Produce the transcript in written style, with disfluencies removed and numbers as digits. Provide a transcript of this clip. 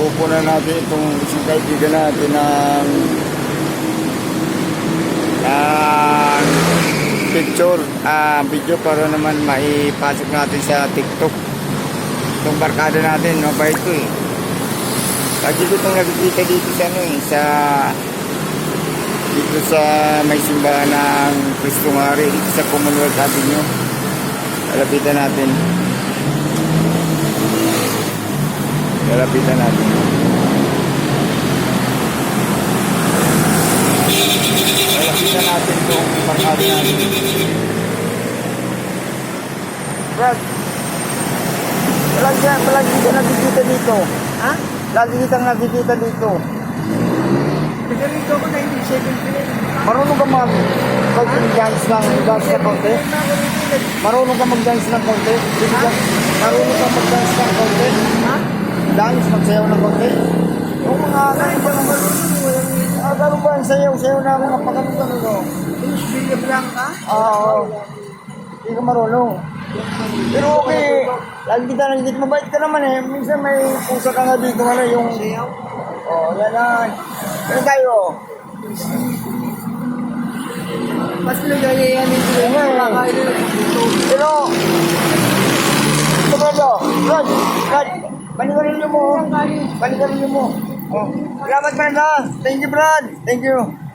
kukunan natin itong isang kaibigan natin ng picture, video para naman maipasok natin sa TikTok. Itong barkada natin, mabait ko eh. Lagi ko itong nakikita dito sa dito sa may simbahan ng Cristo Ngari, dito sa Commonwealth Avenue. Lalapitan natin. Lalapitan natin itong barkada natin. Brad, palagi ka nakikita dito. Ha? Lagi kitang nakikita dito. Nagkarito ko 1973. Marunong ka mag-dance ng konti? Marunong ka mag-dance ng konti? Marunong ka mag-dance ng konti? Ha? Dance, magsayaw ng konti? Yung mga gano'n ba ang sayaw na mga pagkano? Bilya Blanca? Oo. Hindi ka marunong. Pero okay, lagi kita nagigit, mabait ka naman eh. Minsan may pusa ka nga dito, yung... Sayaw? Oo, yan na. Ano tayo? Mas nagayayanin ko yung makakain na dito. Pero, ito Brad, balikan mo. Oh. Salamat Brad. Thank you Brad. Thank you.